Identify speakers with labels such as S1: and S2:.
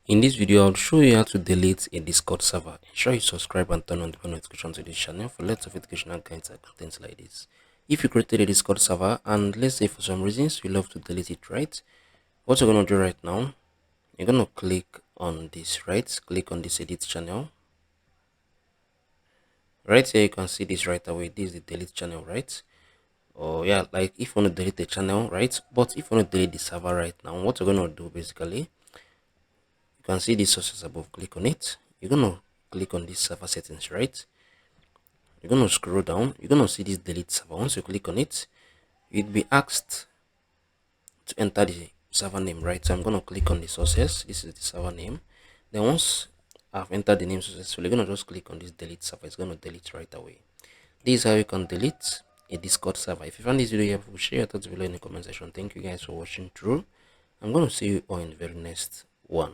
S1: In this video, I'll show you how to delete a Discord server. Ensure you subscribe and turn on the bell notification to this channel for lots of educational guides and contents like this. If you created a Discord server and let's say for some reasons you love to delete it, right? What you're going to do right now, you're going to click on this, right? Click on this edit channel. Right here, you can see this right away. This is the delete channel, right? Or yeah, like if you want to delete the channel, right? But if you want to delete the server right now, what you're going to do basically, you can see these sources above. Click on it. You're gonna click on this server settings, right? You're gonna scroll down. You're gonna see this delete server. Once you click on it, you'd be asked to enter the server name, right? So I'm gonna click on the sources. This is the server name. Then once I've entered the name successfully, you're gonna just click on this delete server. It's gonna delete right away. This is how you can delete a Discord server. If you found this video helpful, share your thoughts below in the comment section. Thank you guys for watching through. I'm gonna see you all in the very next one.